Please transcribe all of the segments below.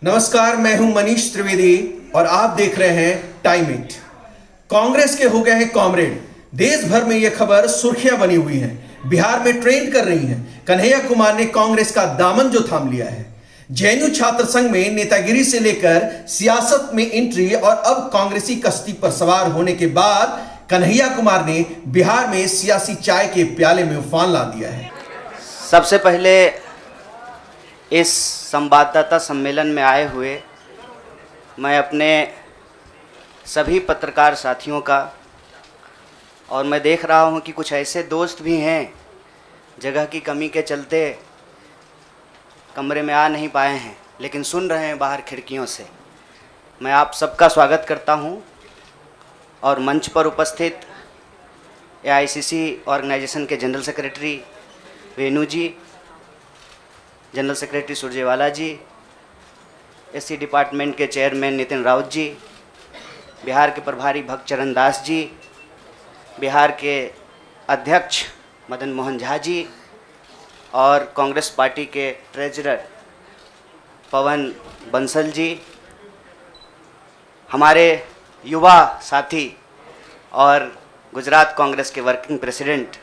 नमस्कार, मैं हूं मनीष त्रिवेदी और आप देख रहे हैं टाइम इट। कांग्रेस के हो गए हैं कॉमरेड। देश भर में यह खबर सुर्खियां बनी हुई हैं। बिहार में ट्रेंड कर रही हैं। कन्हैया कुमार ने कांग्रेस का दामन जो थाम लिया है। जेएनयू छात्र संघ में नेतागिरी से लेकर सियासत में एंट्री और अब कांग्रेसी कश्ती पर सवार होने के बाद कन्हैया कुमार ने बिहार में सियासी चाय के प्याले में उफान ला दिया है। सबसे पहले इस संवाददाता सम्मेलन में आए हुए मैं अपने सभी पत्रकार साथियों का, और मैं देख रहा हूं कि कुछ ऐसे दोस्त भी हैं जगह की कमी के चलते कमरे में आ नहीं पाए हैं, लेकिन सुन रहे हैं बाहर खिड़कियों से। मैं आप सबका स्वागत करता हूं और मंच पर उपस्थित एआईसीसी ऑर्गेनाइजेशन के जनरल सेक्रेटरी वेणु जी, जनरल सेक्रेटरी सुरजेवाला जी, एससी डिपार्टमेंट के चेयरमैन नितिन राउत जी, बिहार के प्रभारी भक्त चरण दास जी, बिहार के अध्यक्ष मदन मोहन झा जी और कांग्रेस पार्टी के ट्रेजरर पवन बंसल जी, हमारे युवा साथी और गुजरात कांग्रेस के वर्किंग प्रेसिडेंट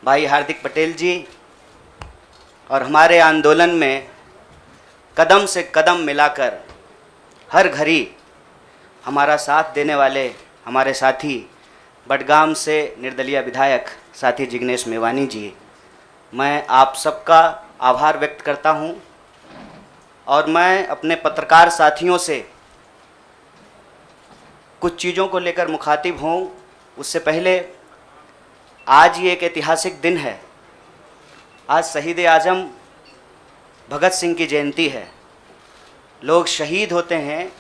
भाई हार्दिक पटेल जी, और हमारे आंदोलन में कदम से कदम मिलाकर हर घड़ी हमारा साथ देने वाले हमारे साथी बडगाम से निर्दलीय विधायक साथी जिग्नेश मेवानी जी, मैं आप सबका आभार व्यक्त करता हूं। और मैं अपने पत्रकार साथियों से कुछ चीज़ों को लेकर मुखातिब हूं। उससे पहले आज ये एक ऐतिहासिक दिन है। आज शहीद आज़म भगत सिंह की जयंती है। लोग शहीद होते हैं,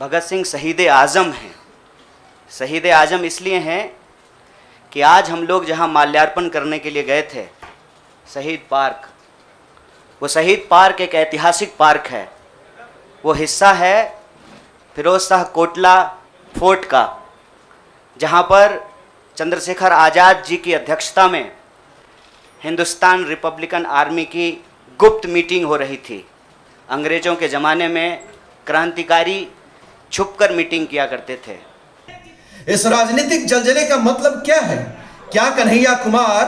भगत सिंह शहीद आज़म हैं। शहीद आज़म इसलिए हैं कि आज हम लोग जहां माल्यार्पण करने के लिए गए थे, शहीद पार्क, वो शहीद पार्क एक ऐतिहासिक पार्क है। वो हिस्सा है फिरोज शाह कोटला फोर्ट का, जहां पर चंद्रशेखर आज़ाद जी की अध्यक्षता में हिंदुस्तान रिपब्लिकन आर्मी की गुप्त मीटिंग हो रही थी। अंग्रेज़ों के ज़माने में क्रांतिकारी छुपकर मीटिंग किया करते थे। इस राजनीतिक जलजले का मतलब क्या है? क्या कन्हैया कुमार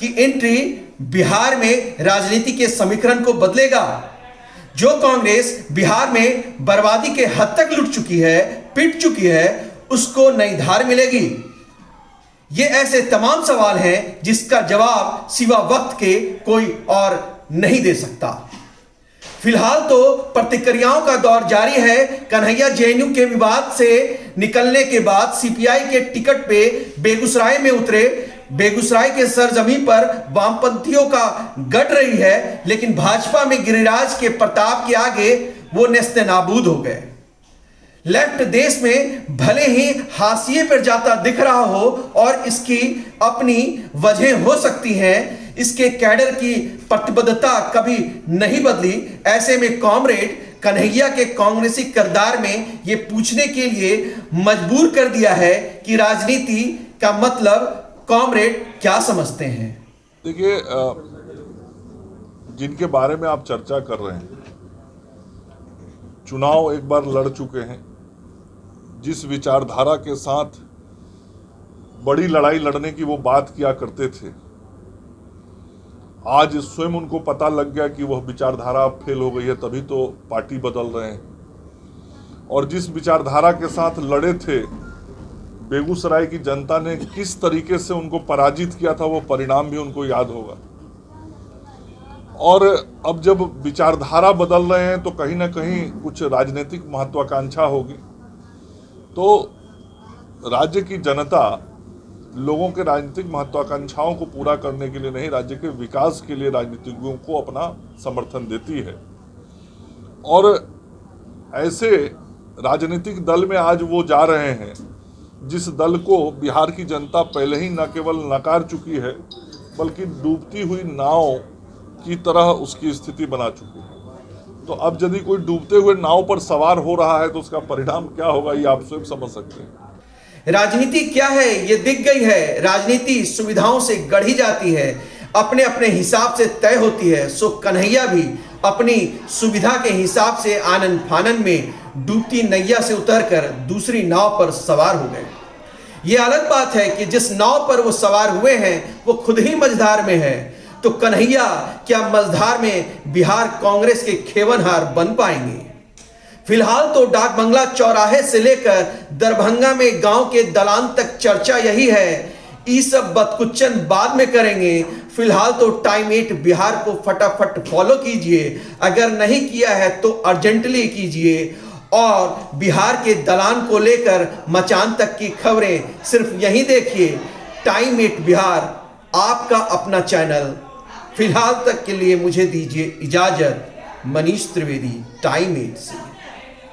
की एंट्री बिहार में राजनीति के समीकरण को बदलेगा? जो कांग्रेस बिहार में बर्बादी के हद तक लुट चुकी है, पिट चुकी है, उसको नई धार मिलेगी? ये ऐसे तमाम सवाल हैं जिसका जवाब सिवा वक्त के कोई और नहीं दे सकता। फिलहाल तो प्रतिक्रियाओं का दौर जारी है। कन्हैया जेएनयू के विवाद से निकलने के बाद सीपीआई के टिकट पे बेगूसराय में उतरे। बेगूसराय के सरजमी पर वामपंथियों का गढ़ रही है, लेकिन भाजपा में गिरिराज के प्रताप के आगे वो नेस्तनाबूद हो गए। लेफ्ट देश में भले ही हाशिए पर जाता दिख रहा हो और इसकी अपनी वजह हो सकती हैं, इसके कैडर की प्रतिबद्धता कभी नहीं बदली। ऐसे में कॉमरेड कन्हैया के कांग्रेसी किरदार में ये पूछने के लिए मजबूर कर दिया है कि राजनीति का मतलब कॉमरेड क्या समझते हैं। देखिए, जिनके बारे में आप चर्चा कर रहे हैं, चुनाव एक बार लड़ चुके हैं, जिस विचारधारा के साथ बड़ी लड़ाई लड़ने की वो बात किया करते थे, आज स्वयं उनको पता लग गया कि वह विचारधारा फेल हो गई है, तभी तो पार्टी बदल रहे हैं। और जिस विचारधारा के साथ लड़े थे, बेगूसराय की जनता ने किस तरीके से उनको पराजित किया था, वो परिणाम भी उनको याद होगा। और अब जब विचारधारा बदल रहे हैं तो कहीं ना कहीं कुछ राजनीतिक महत्वाकांक्षा होगी। तो राज्य की जनता लोगों के राजनीतिक महत्वाकांक्षाओं को पूरा करने के लिए नहीं, राज्य के विकास के लिए राजनीतिज्ञों को अपना समर्थन देती है। और ऐसे राजनीतिक दल में आज वो जा रहे हैं जिस दल को बिहार की जनता पहले ही न केवल नकार चुकी है, बल्कि डूबती हुई नाव की तरह उसकी स्थिति बना चुकी है। तो अब यदि कोई डूबते हुए नाव पर सवार हो रहा है तो उसका परिणाम क्या होगा, ये आप स्वयं समझ सकते हैं। राजनीति क्या है ये दिख गई है। राजनीति सुविधाओं से गढ़ी जाती है, अपने अपने हिसाब से तय होती है। सो कन्हैया भी अपनी सुविधा के हिसाब से आनन फानन में डूबती नैया से उतरकर दूसरी नाव पर सवार हो गए। ये अलग बात है कि जिस नाव पर वो सवार हुए हैं वो खुद ही मझधार में है, तो कन्हैया क्या मझधार में बिहार कांग्रेस के खेवनहार बन पाएंगे? फिलहाल तो डाक बंगला चौराहे से लेकर दरभंगा में गांव के दलान तक चर्चा यही है। ये सब बदकुच्चन बाद में करेंगे। फिलहाल तो टाइम 8 बिहार को फटाफट फॉलो कीजिए, अगर नहीं किया है तो अर्जेंटली कीजिए। और बिहार के दलान को लेकर मचान तक की खबरें सिर्फ यहीं देखिए। टाइम 8 बिहार आपका अपना चैनल। फिलहाल तक के लिए मुझे दीजिए इजाजत। मनीष त्रिवेदी, टाइम 8 से।